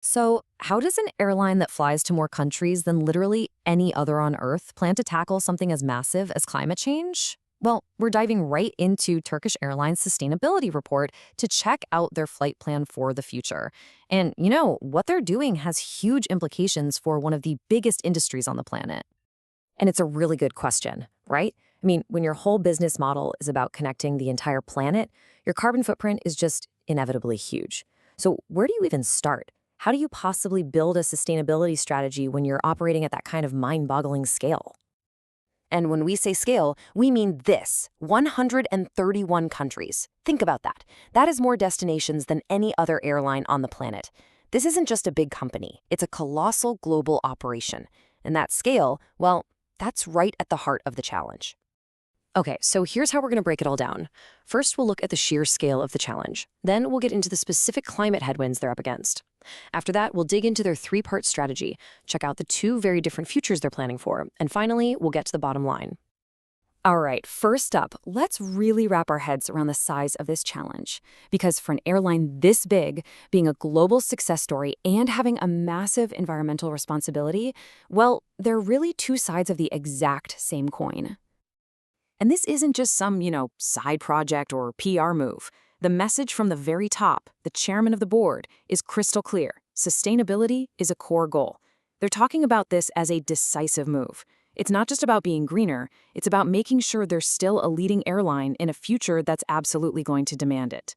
So, how does an airline that flies to more countries than literally any other on Earth plan to tackle something as massive as climate change? Well, we're diving right into Turkish Airlines' sustainability report to check out their flight plan for the future. And, what they're doing has huge implications for one of the biggest industries on the planet. And it's a really good question, right? I mean, when your whole business model is about connecting the entire planet, your carbon footprint is just inevitably huge. So, where do you even start? How do you possibly build a sustainability strategy when you're operating at that kind of mind boggling scale? And when we say scale, we mean this 131 countries. Think about that. That is more destinations than any other airline on the planet. This isn't just a big company, it's a colossal global operation. And that scale, well, that's right at the heart of the challenge. Okay, so here's how we're going to break it all down. First, we'll look at the sheer scale of the challenge. Then we'll get into the specific climate headwinds they're up against. After that, we'll dig into their three-part strategy, check out the two very different futures they're planning for, and finally, we'll get to the bottom line. All right, first up, let's really wrap our heads around the size of this challenge. Because for an airline this big, being a global success story and having a massive environmental responsibility, well, they're really two sides of the exact same coin. And this isn't just some, side project or PR move. The message from the very top, the chairman of the board, is crystal clear. Sustainability is a core goal. They're talking about this as a decisive move. It's not just about being greener, it's about making sure they're still a leading airline in a future that's absolutely going to demand it.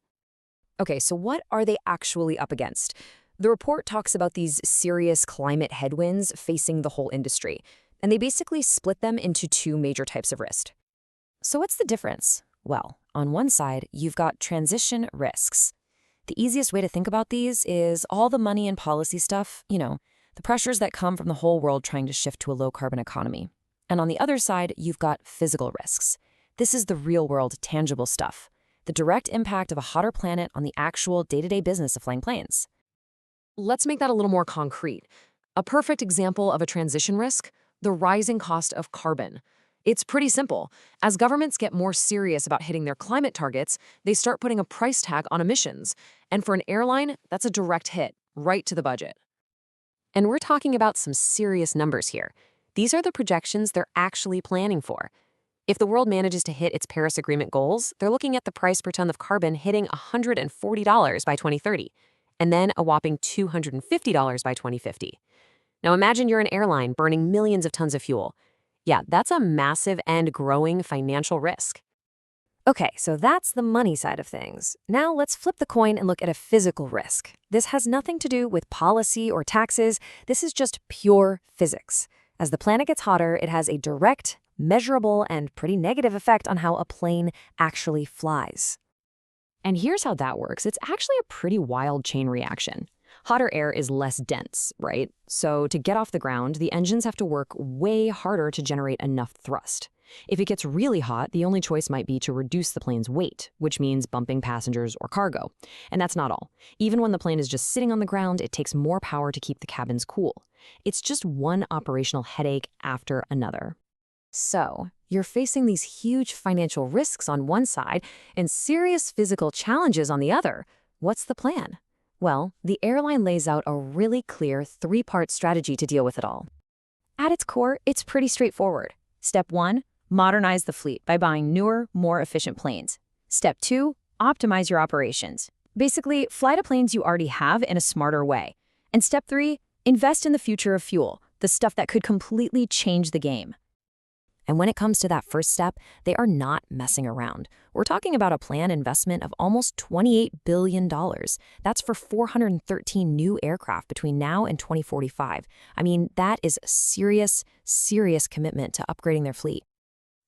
Okay, so what are they actually up against? The report talks about these serious climate headwinds facing the whole industry, and they basically split them into two major types of risk. So what's the difference? Well, on one side, you've got transition risks. The easiest way to think about these is all the money and policy stuff, the pressures that come from the whole world trying to shift to a low-carbon economy. And on the other side, you've got physical risks. This is the real-world, tangible stuff, the direct impact of a hotter planet on the actual day-to-day business of flying planes. Let's make that a little more concrete. A perfect example of a transition risk, the rising cost of carbon. It's pretty simple. As governments get more serious about hitting their climate targets, they start putting a price tag on emissions. And for an airline, that's a direct hit, right to the budget. And we're talking about some serious numbers here. These are the projections they're actually planning for. If the world manages to hit its Paris Agreement goals, they're looking at the price per ton of carbon hitting $140 by 2030, and then a whopping $250 by 2050. Now imagine you're an airline burning millions of tons of fuel. Yeah, that's a massive and growing financial risk. Okay, so that's the money side of things. Now let's flip the coin and look at a physical risk. This has nothing to do with policy or taxes. This is just pure physics. As the planet gets hotter, it has a direct, measurable, and pretty negative effect on how a plane actually flies. And here's how that works. It's actually a pretty wild chain reaction. Hotter air is less dense, right? So to get off the ground, the engines have to work way harder to generate enough thrust. If it gets really hot, the only choice might be to reduce the plane's weight, which means bumping passengers or cargo. And that's not all. Even when the plane is just sitting on the ground, it takes more power to keep the cabins cool. It's just one operational headache after another. So, you're facing these huge financial risks on one side and serious physical challenges on the other. What's the plan? Well, the airline lays out a really clear three-part strategy to deal with it all. At its core, it's pretty straightforward. Step 1, modernize the fleet by buying newer, more efficient planes. Step 2, optimize your operations. Basically, fly to planes you already have in a smarter way. And step 3, invest in the future of fuel, the stuff that could completely change the game. And when it comes to that first step, they are not messing around. We're talking about a planned investment of almost $28 billion. That's for 413 new aircraft between now and 2045. I mean, that is a serious, serious commitment to upgrading their fleet.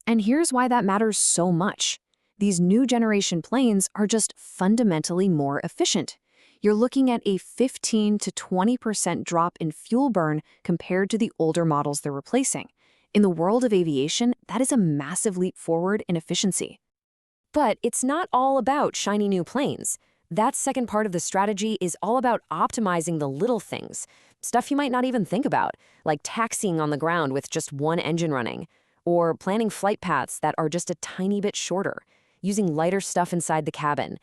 And here's why that matters so much. These new generation planes are just fundamentally more efficient. You're looking at a 15 to 20% drop in fuel burn compared to the older models they're replacing. In the world of aviation, that is a massive leap forward in efficiency. But it's not all about shiny new planes. That second part of the strategy is all about optimizing the little things, stuff you might not even think about, like taxiing on the ground with just one engine running, or planning flight paths that are just a tiny bit shorter, using lighter stuff inside the cabin.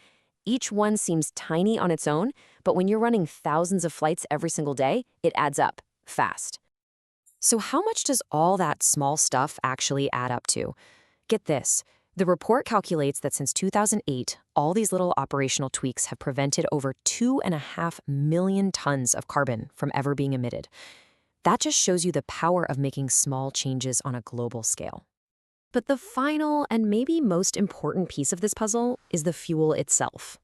Each one seems tiny on its own, but when you're running thousands of flights every single day, it adds up fast. So how much does all that small stuff actually add up to? Get this. The report calculates that since 2008, all these little operational tweaks have prevented over 2.5 million tons of carbon from ever being emitted. That just shows you the power of making small changes on a global scale. But the final and maybe most important piece of this puzzle is the fuel itself.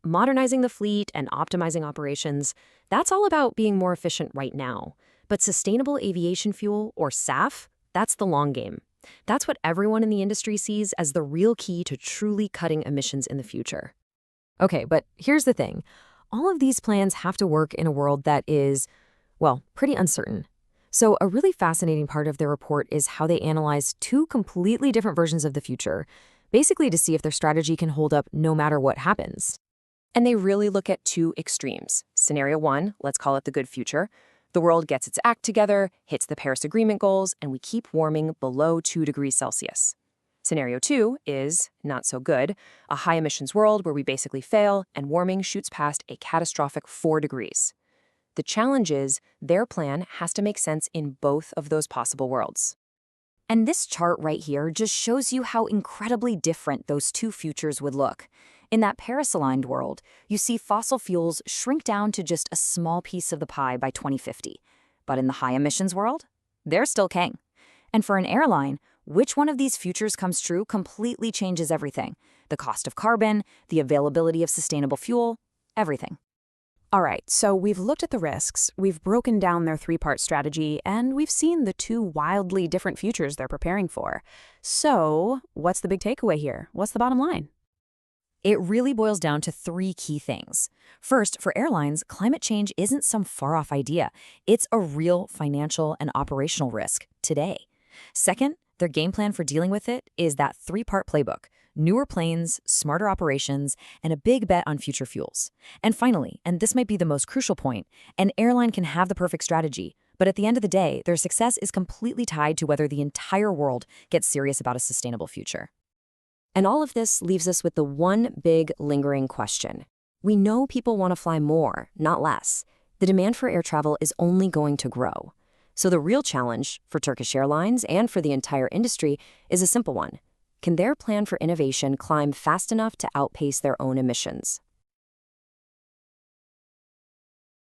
Modernizing the fleet and optimizing operations, that's all about being more efficient right now. But sustainable aviation fuel, or SAF, that's the long game. That's what everyone in the industry sees as the real key to truly cutting emissions in the future. Okay, but here's the thing. All of these plans have to work in a world that is, well, pretty uncertain. So a really fascinating part of their report is how they analyze two completely different versions of the future, basically to see if their strategy can hold up no matter what happens. And they really look at two extremes. Scenario 1, let's call it the good future. The world gets its act together, hits the Paris Agreement goals, and we keep warming below 2 degrees Celsius. Scenario 2 is, not so good, a high emissions world where we basically fail and warming shoots past a catastrophic 4 degrees. The challenge is their plan has to make sense in both of those possible worlds. And this chart right here just shows you how incredibly different those two futures would look. In that Paris-aligned world, you see fossil fuels shrink down to just a small piece of the pie by 2050. But in the high-emissions world, they're still king. And for an airline, which one of these futures comes true completely changes everything. The cost of carbon, the availability of sustainable fuel, everything. All right, so we've looked at the risks, we've broken down their three-part strategy, and we've seen the two wildly different futures they're preparing for. So, what's the big takeaway here? What's the bottom line? It really boils down to three key things. First, for airlines, climate change isn't some far-off idea. It's a real financial and operational risk today. Second, their game plan for dealing with it is that three-part playbook: newer planes, smarter operations, and a big bet on future fuels. And finally, and this might be the most crucial point, an airline can have the perfect strategy, but at the end of the day, their success is completely tied to whether the entire world gets serious about a sustainable future. And all of this leaves us with the one big lingering question. We know people want to fly more, not less. The demand for air travel is only going to grow. So the real challenge for Turkish Airlines and for the entire industry is a simple one. Can their plan for innovation climb fast enough to outpace their own emissions?